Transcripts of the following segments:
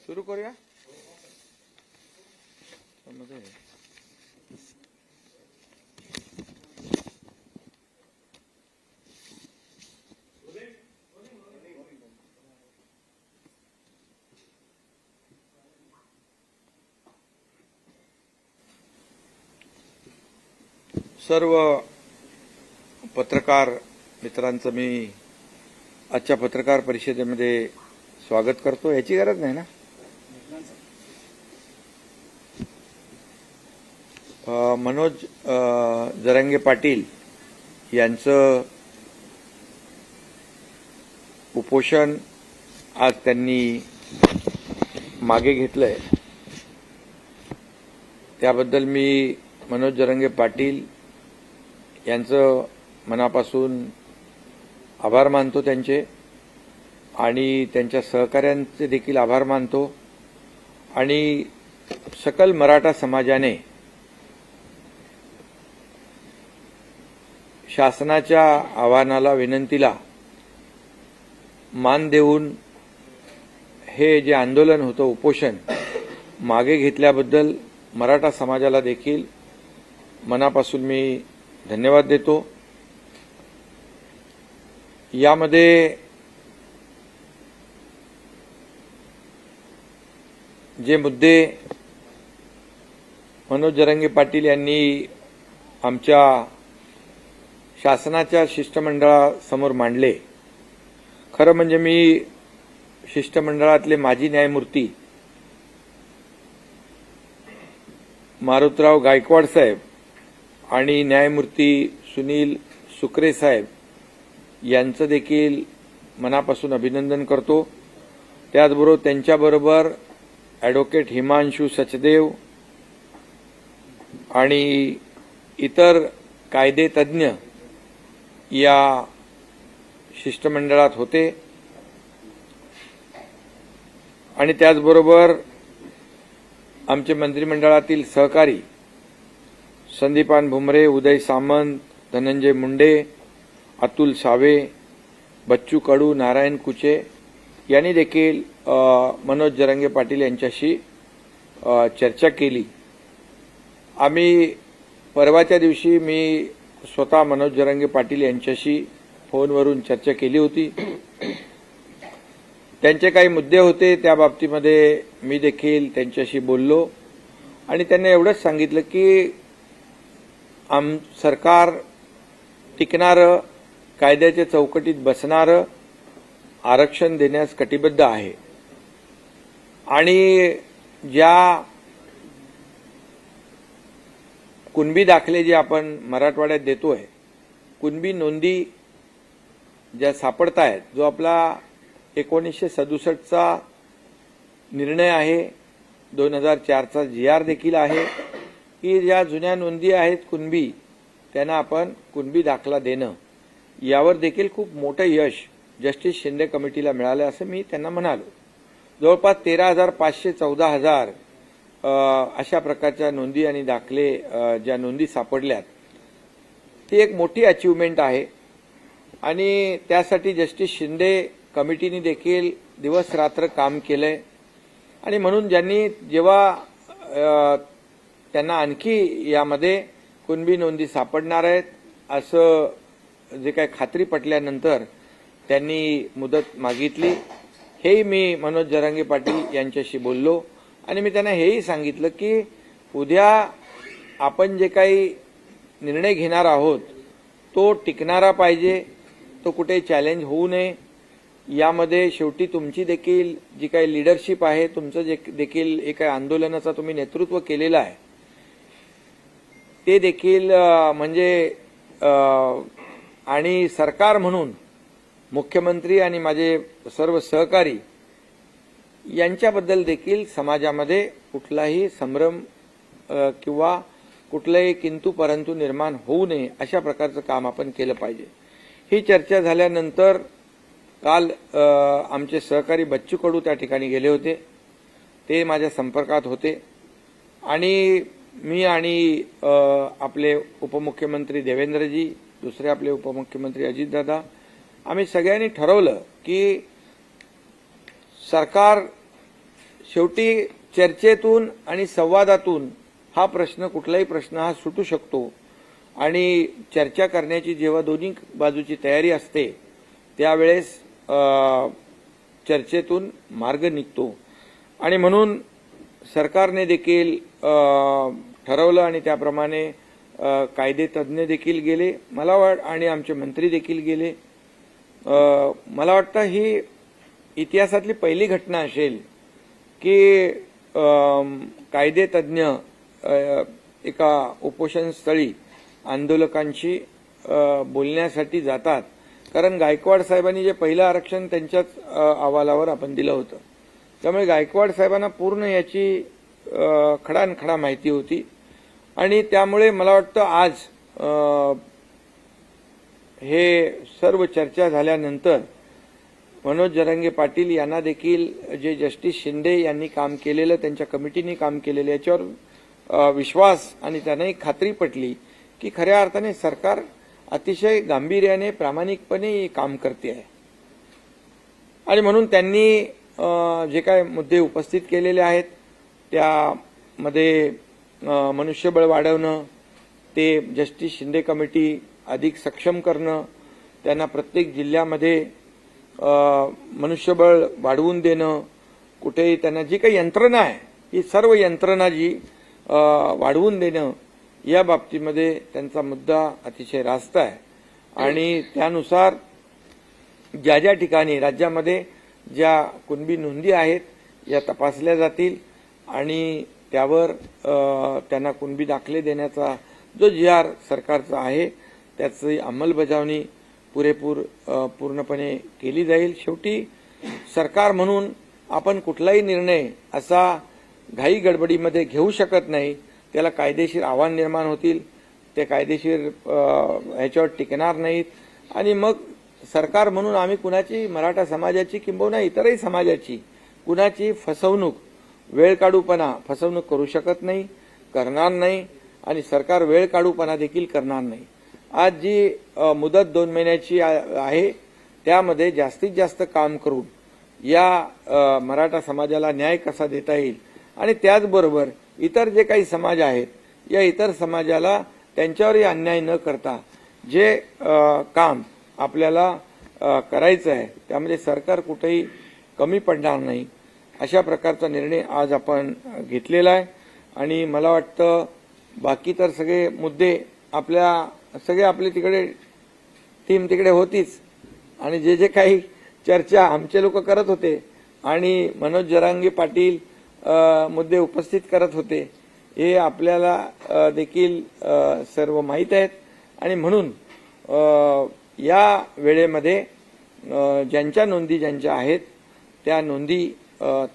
सुरू करूया. मध्ये सर्व पत्रकार मित्रांचं मी आजच्या पत्रकार परिषदेमध्ये स्वागत करतो. याची गरज नाही ना. मनोज जरांगे पाटील यांचं उपोषण आज त्यांनी मागे घेतलंय. त्याबद्दल मी मनोज जरांगे पाटील यांचं मनापासून आभार मानतो त्यांचे, आणि त्यांच्या सहकाऱ्यांचे देखील आभार मानतो. आणि सकल मराठा समाजाने शासनाच्या आव्हानाला, विनंतीला मान देऊन हे जे आंदोलन होतं, उपोषण मागे घेतल्याबद्दल मराठा समाजाला देखील मनापासून मी धन्यवाद देतो. यामध्ये जे मुद्दे मनोज जरांगे पाटील यांनी आमच्या शासनाच्या शिष्टमंडळासमोर मांडले, खरं म्हणजे मी शिष्टमंडळातले माजी न्यायमूर्ती मारुतराव गायकवाड साहेब आणि न्यायमूर्ती सुनील सुकरे साहेब यांचं देखील मनापासून अभिनंदन करतो. त्याचबरोबर त्यांच्याबरोबर ॲडव्होकेट हिमांशू सचदेव आणि इतर कायदे तज्ज्ञ या शिष्टमंडळात होते. आणि त्याचबरोबर आमचे मंत्रिमंडळातील सहकारी संदीपान भुमरे, उदय सामंत, धनंजय मुंडे, अतुल सावे, बच्चू कडू, नारायण कुचे यांनी देखील मनोज जरांगे पाटील यांच्याशी चर्चा केली. आम्ही परवाच्या दिवशी मी स्वतः मनोज जरांगे पाटील यांच्याशी फोनवरून चर्चा केली होती. त्यांचे काही मुद्दे होते, त्या बाबतीमध्ये मी देखील त्यांच्याशी बोललो आणि त्यांनी एवढंच सांगितलं की सरकार टिकणारं, कायद्याच्या चौकटीत बसणारं आरक्षण देण्यास कटिबद्ध आहे. आणि ज्या कुणबी दाखले जे आपण मराठवाड्यात देतोय, कुणबी नोंदी ज्या सापडत आहेत, जो आपला 1967चा निर्णय आहे, 2004चा GR देखील आहे, की ज्या जुन्या नोंदी आहेत कुणबी, त्यांना आपण कुणबी दाखला देणं, यावर देखील खूप मोठं यश जस्टिस शिंदे कमिटीला मिळालं असं मी त्यांना म्हणालो. जवळपास 13,500 14,000 अशा प्रकारच्या नोंदी आणि दाखले ज्या नोंदी सापडल्यात, ती एक मोठी अचिव्हमेंट आहे. आणि त्यासाठी जस्टिस शिंदे कमिटीने देखील दिवस रात्र काम केलंय. आणि म्हणून ज्यांनी जेव्हा त्यांना आणखी यामध्ये कुणबी नोंदी सापडणार आहेत असं जे काही खात्री पटल्यानंतर त्यांनी मुदत मागितली. हेही मी मनोज जरांगे पाटील यांच्याशी बोललो आणि मी त्यांना हेही सांगितलं की उद्या आपण जे काही निर्णय घेणार आहोत तो टिकणारा पाहिजे, तो कुठे चॅलेंज होऊ नये. यामध्ये शेवटी तुमची देखील जी काही लीडरशिप आहे, तुमचं जे देखील एक आंदोलनाचा तुम्ही नेतृत्व केलेलं आहे, ते देखील म्हणजे आणि सरकार म्हणून मुख्यमंत्री आणि माझे सर्व सहकारी यांच्याबद्दल देखील समाजामध्ये कुठलाही संभ्रम किंवा कुठलाही किंतु परंतु निर्माण होऊ नये अशा प्रकारचं काम आपण केलं पाहिजे. ही चर्चा झाल्यानंतर काल आमचे सहकारी बच्चू कडू त्या ठिकाणी गेले होते. ते माझ्या संपर्कात होते आणि मी आणि आपले उपमुख्यमंत्री देवेंद्रजी, दुसरे आपले उपमुख्यमंत्री अजितदादा, आम्ही सगळ्यांनी ठरवलं की सरकार शेवटी चर्चेतून आणि संवादातून हा प्रश्न, कुठलाही प्रश्न हा सुटू शकतो आणि चर्चा करण्याची जेव्हा दोन्ही बाजूची तयारी असते त्यावेळेस चर्चेतून मार्ग निघतो. आणि म्हणून सरकारने देखील ठरवलं आणि त्याप्रमाणे कायदे तज्ज्ञ देखील गेले, आणि आमचे मंत्री देखील गेले. मला वाटतं ही इतिहासातली पहिली घटना असेल की कायदे तज्ज्ञ एका उपोषणस्थळी आंदोलकांशी बोलण्यासाठी जातात. कारण गायकवाड साहेबांनी जे पहिलं आरक्षण त्यांच्याच अहवालावर आपण दिलं होतं, त्यामुळे गायकवाड साहेबांना पूर्ण याची खडानखडा माहिती होती. आणि त्यामुळे मला वाटतं आज हे सर्व चर्चा झाल्यानंतर मनोज जरांगे पाटील यांना देखील जे जस्टिस शिंदे यांनी काम केलेलं, त्यांच्या कमिटीने काम केलेलं, याच्यावर विश्वास आणि त्यांनाही खात्री पटली की खऱ्या अर्थाने सरकार अतिशय गांभीर्याने, प्रामाणिकपणे काम करते आहे. आणि म्हणून त्यांनी जे काय मुद्दे उपस्थित केलेले आहेत त्यामध्ये मनुष्यबळ वाढवणं, ते जस्टिस शिंदे कमिटी अधिक सक्षम करणं, त्यांना प्रत्येक जिल्ह्यामध्ये मनुष्यबळ वाढवून देणं, कुठेही त्यांना जी काही यंत्रणा आहे ही सर्व यंत्रणा जी वाढवून देणं, या बाबतीमध्ये त्यांचा मुद्दा अतिशय रास्त आहे. आणि त्यानुसार ज्या ज्या ठिकाणी राज्यामध्ये ज्या कुणबी नोंदी आहेत या तपासल्या जातील आणि त्यावर त्यांना कुणबी दाखले देण्याचा जो जी.आर. सरकारचा आहे त्याची अंमलबजावणी पूर्णपणे केली जाईल. शेवटी सरकार म्हणून आपण कुठलाही निर्णय असा घाई गडबडीमध्ये घेऊ शकत नाही. त्याला कायदेशीर आव्हान निर्माण होतील, ते कायदेशीर ह्याच्यावर टिकणार नाहीत. आणि मग सरकार म्हणून आम्ही कुणाची, मराठा समाजाची किंबहुना इतरही समाजाची कुणाची फसवणूक, फसवणूक करू शकत नाही, करणार नाही. आणि सरकार वेळकाढूपणा देखील करणार नाही. आज जी मुदत 2 महिन्याची आहे त्यामध्ये जास्तीत जास्त काम करून या मराठा समाजाला न्याय कसा देता येईल आणि त्याचबरोबर इतर जे काही समाज आहेत या इतर समाजाला त्यांच्यावरही अन्याय न करता जे काम आपल्याला करायचं आहे त्यामध्ये सरकार कुठेही कमी पडणार नाही, अशा प्रकारचा निर्णय आज आपण घेतलेला आहे. आणि मला वाटतं बाकी तर सगळे मुद्दे आपली तिकडे टीम तिकडे होतीच आणि जे जे काही चर्चा आमचे लोक करत होते आणि मनोज जरांगे पाटील मुद्दे उपस्थित करत होते हे आपल्याला देखील सर्व माहीत आहेत. आणि म्हणून या वेळेमध्ये ज्यांच्या नोंदी आहेत त्या नोंदी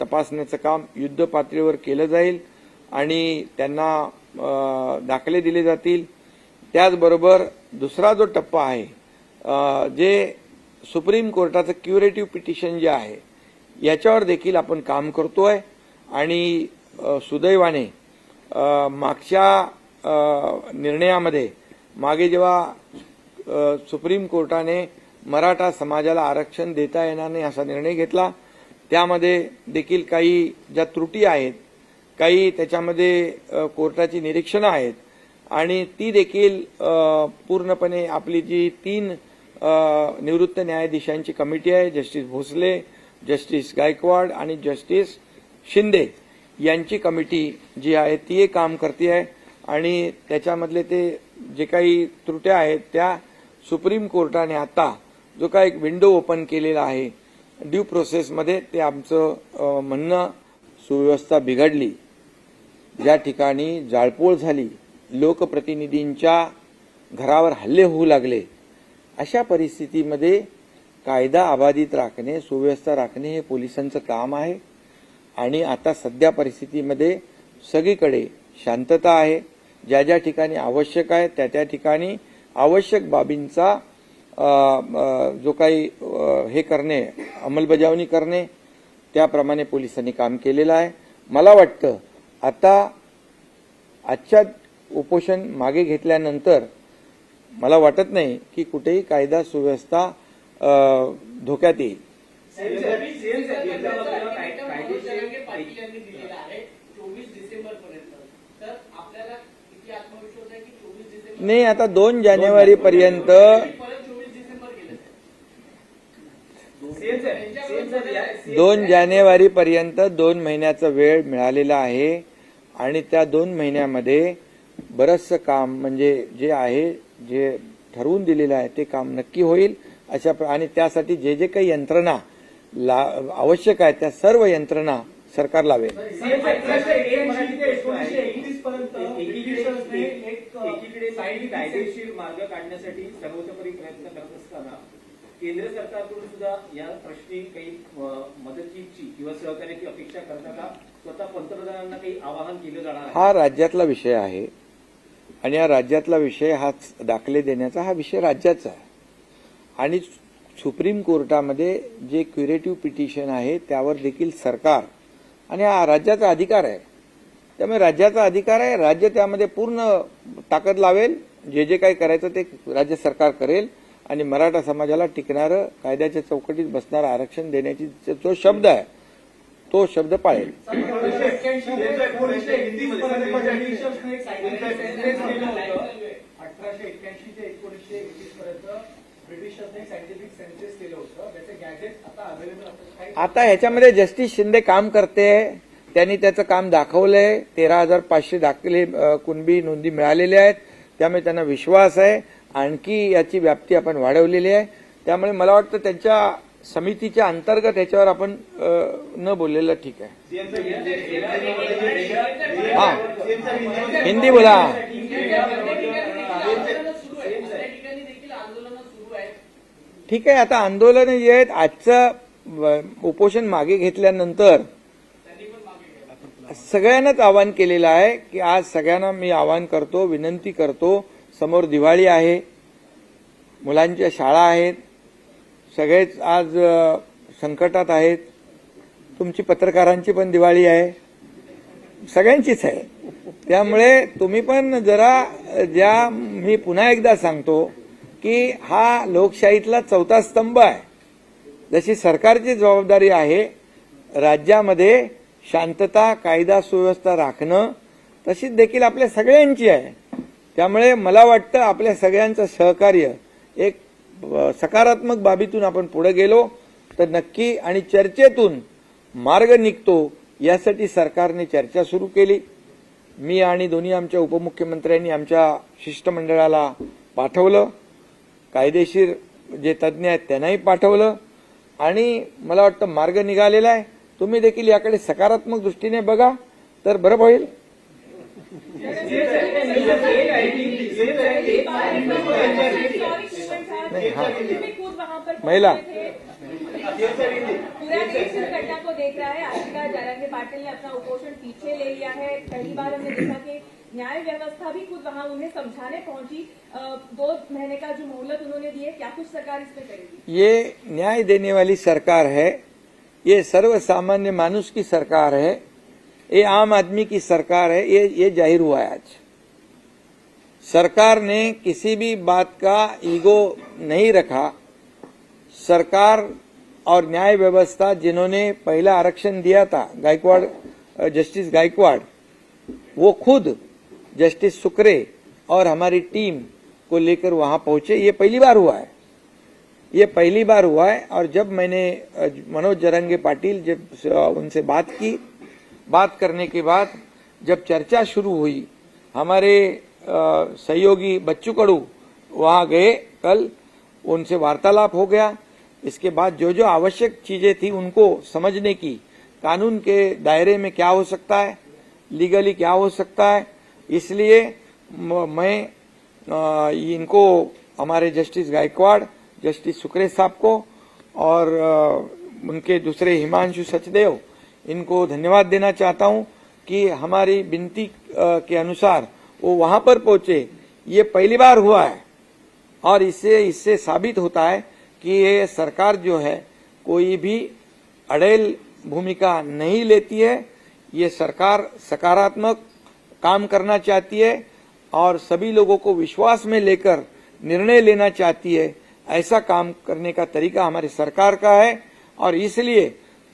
तपासण्याचं काम युद्ध पातळीवर केलं जाईल आणि त्यांना दाखले दिले जातील. त्याचबरोबर दुसरा जो टप्पा आहे जे सुप्रीम कोर्टाचं क्युरेटिव्ह पिटिशन जे आहे याच्यावर देखील आपण काम करतोय. आणि सुदैवाने मागच्या निर्णयामध्ये मागे जेव्हा सुप्रीम कोर्टाने मराठा समाजाला आरक्षण देता येणार नाही असा निर्णय घेतला त्यामध्ये देखील काही ज्या त्रुटी आहेत, काही त्याच्यामध्ये कोर्टाची निरीक्षणं आहेत आणि ती देखील पूर्णपणे आपली जी 3 निवृत्त न्यायाधीशांची कमिटी आहे, जस्टिस भोसले, जस्टिस गायकवाड आणि जस्टिस शिंदे यांची कमिटी जी आहे ती काम करते आहे. आणि त्याच्यामधले ते जे काही त्रुट्या आहेत त्या सुप्रीम कोर्टाने आता जो काही एक विंडो ओपन केलेला आहे ड्यू प्रोसेसमध्ये, ते आमचं म्हणणं, सुव्यवस्था बिघडली, ज्या ठिकाणी जाळपोळ झाली, लोकप्रतिनिधींच्या घरावर हल्ले होऊ लागले, अशा परिस्थितीमध्ये कायदा अबाधित राखणे, सुव्यवस्था राखणे हे पोलिसांचं काम आहे. आणि आता सध्या परिस्थितीमध्ये सगळीकडे शांतता आहे. ज्या ज्या ठिकाणी आवश्यक आहे त्या त्या ठिकाणी आवश्यक बाबींचा जो काही हे करणे, अंमलबजावणी करणे, त्याप्रमाणे पोलिसांनी काम केलेलं आहे. मला वाटतं आता आजच्या उपोषण मागे घेतल्यानंतर मला वाटत नाही की कुठेही कायदा सुव्यवस्था धोक्यात येईल. नाही, आता 2 जानेवारीपर्यंत 2 जानेवारीपर्यंत 2 महिन्याचा वेळ मिळालेला आहे आणि त्या 2 महिन्यामध्ये बरंचसं काम म्हणजे जे आहे, जे ठरवून दिलेलं आहे ते काम नक्की होईल आणि त्यासाठी जे जे काही यंत्रणा आवश्यक आहे त्या सर्व यंत्रणा सरकार लावेल. कायदेशीर मार्ग काढण्यासाठी सर्वतोपरी प्रयत्न करत असताना केंद्र सरकारकडून सुद्धा या प्रश्नी काही मदतीची किंवा सहकार्याची अपेक्षा करता का? स्वतः पंतप्रधानांना काही आवाहन केलं जाणार आहे? हा राज्यातला विषय आहे आणि या राज्यातला विषय हा दाखले देण्याचा हा विषय राज्याचा आहे आणि सुप्रीम कोर्टामध्ये जे क्युरेटिव्ह पिटिशन आहे त्यावर देखील सरकार आणि हा राज्याचा अधिकार आहे. त्यामुळे राज्याचा अधिकार आहे, राज्य त्यामध्ये पूर्ण ताकद लावेल, जे जे काही करायचं ते राज्य सरकार करेल आणि मराठा समाजाला टिकणारं कायद्याच्या चौकटीत बसणारं आरक्षण देण्याची जो शब्द आहे तो शब्द पाळेल. आता ह्याच्यामध्ये जस्टिस शिंदे काम करते, त्यांनी त्याचं काम दाखवलंय. 13,500 दाखले कुणबी नोंदी मिळालेल्या आहेत, त्यामुळे त्यांना विश्वास आहे. आणखी याची व्याप्ती आपण वाढवलेली आहे. त्यामुळे मला वाटतं त्यांच्या समितीच्या अंतर्गत याच्यावर आपण न बोललेलं ठीक आहे. हा, हिंदी बोला. ठीक आहे, आता आंदोलन जे आहेत, आजचं उपोषण मागे घेतल्यानंतर सगळ्यांनाच आवाहन केलेलं आहे की आज सगळ्यांना मी आवाहन करतो, विनंती करतो, समोर दिवाळी आहे, मुलांच्या शाळा आहेत, सगळेच आज संकटात आहेत. तुमची पत्रकारांची पण दिवाळी आहे, सगळ्यांचीच आहे. त्यामुळे तुम्ही पण जरा मी पुन्हा एकदा सांगतो की हा लोकशाहीतला चौथा स्तंभ आहे. जशी सरकारची जबाबदारी आहे राज्यामध्ये शांतता, कायदा सुव्यवस्था राखणं, तशीच देखील आपल्या सगळ्यांची आहे. त्यामुळे मला वाटतं आपल्या सगळ्यांचं सहकार्य एक सकारात्मक बाबीतून आपण पुढे गेलो तर नक्की आणि चर्चेतून मार्ग निघतो. यासाठी सरकारने चर्चा सुरू केली. मी आणि दोन्ही आमच्या उपमुख्यमंत्र्यांनी आमच्या शिष्टमंडळाला पाठवलं, कायदेशीर जे तज्ज्ञ आहेत त्यांनाही पाठवलं आणि मला वाटतं मार्ग निघालेला आहे. तुम्ही देखील याकडे सकारात्मक दृष्टीने बघा तर बरं होईल. महिला पूरा देश इस घटना को देख रहा है. आशिका जरांगे पाटिल ने अपना उपोषण पीछे ले लिया है. पहली बार हमने देखा कि न्याय व्यवस्था भी खुद वहां उन्हें समझाने पहुंची. 2 महीने का जो मोहलत उन्होंने दी है, क्या कुछ सरकार इसमें करेगी? ये न्याय देने वाली सरकार है, ये सर्वसामान्य मानुष की सरकार है, ये आम आदमी की सरकार है. ये जाहिर हुआ है आज. सरकार ने किसी भी बात का ईगो नहीं रखा. सरकार और न्याय व्यवस्था जिन्होंने पहला आरक्षण दिया था, गायकवाड़, जस्टिस गायकवाड़, वो खुद जस्टिस सुकरे और हमारी टीम को लेकर वहां पहुंचे. ये पहली बार हुआ है, ये पहली बार हुआ है. और जब मैंने मनोज जरांगे पाटिल जब उनसे बात की, बात करने के बाद जब चर्चा शुरू हुई, हमारे सहयोगी बच्चू कडू वहां गए कल, उनसे वार्तालाप हो गया. इसके बाद जो जो आवश्यक चीजें थी उनको समझने की, कानून के दायरे में क्या हो सकता है, लीगली क्या हो सकता है, इसलिए मैं इनको, हमारे जस्टिस गायकवाड़, जस्टिस सुकरे साहब को और उनके दूसरे हिमांशु सचदेव, इनको धन्यवाद देना चाहता हूं कि हमारी विनती के अनुसार वो वहां पर पहुंचे. ये पहली बार हुआ है और इससे साबित होता है कि ये सरकार जो है कोई भी अड़ेल भूमिका नहीं लेती है. ये सरकार सकारात्मक काम करना चाहती है और सभी लोगों को विश्वास में लेकर निर्णय लेना चाहती है. ऐसा काम करने का तरीका हमारी सरकार का है और इसलिए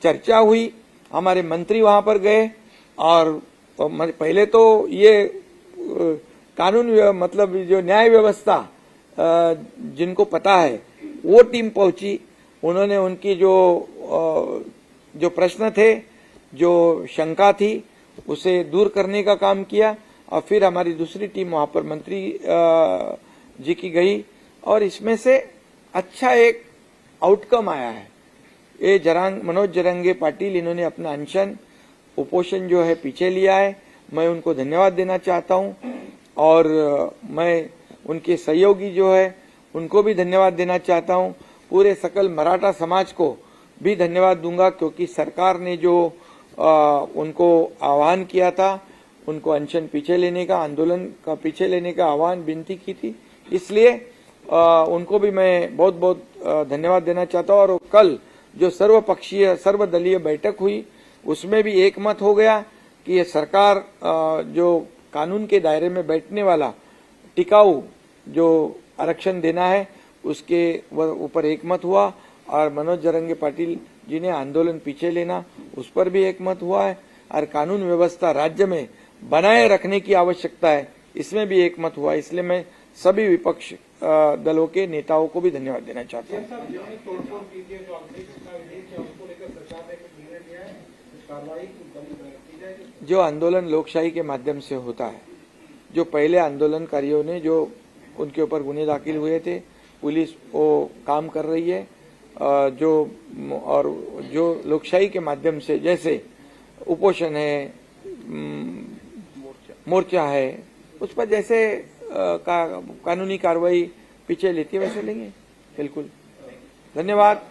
चर्चा हुई. हमारे मंत्री वहां पर गए और पहले तो ये मतलब जो न्याय व्यवस्था जिनको पता है वो टीम पहुंची। उन्होंने उनकी जो प्रश्न थे, जो शंका थी, उसे दूर करने का काम किया और फिर हमारी दूसरी टीम वहां पर मंत्री जी की गई और इसमें से अच्छा एक आउटकम आया है। ये मनोज जरंगे पाटिल इन्होंने अपना अनशन उपोषण जो है पीछे लिया है। मैं उनको धन्यवाद देना चाहता हूं और मैं उनके सहयोगी जो है उनको भी धन्यवाद देना चाहता हूं। पूरे सकल मराठा समाज को भी धन्यवाद दूंगा क्योंकि सरकार ने जो उनको आह्वान किया था, उनको अनशन पीछे लेने का, आंदोलन का पीछे लेने का आह्वान विनती की थी, इसलिए उनको भी मैं बहुत बहुत धन्यवाद देना चाहता हूं। और कल जो सर्वपक्षीय सर्वदलीय बैठक हुई उसमें भी एकमत हो गया कि ये सरकार जो कानून के दायरे में बैठने वाला टिकाऊ जो आरक्षण देना है उसके ऊपर एकमत हुआ और मनोज जरंगे पाटिल जी ने आंदोलन पीछे लेना उस पर भी एकमत हुआ है और कानून व्यवस्था राज्य में बनाए रखने की आवश्यकता है इसमें भी एकमत हुआ। इसलिए मैं सभी विपक्ष दलों के नेताओं को भी धन्यवाद देना चाहता हूँ। जो आंदोलन लोकशाही के माध्यम से होता है, जो पहले आंदोलनकारियों ने जो उनके ऊपर गुने दाखिल हुए थे, पुलिस वो काम कर रही है जो लोकशाही के माध्यम से जैसे उपोषण है, मोर्चा है, उस पर जैसे कानूनी कार्रवाई पीछे लेती है वैसे लेंगे। बिल्कुल, धन्यवाद।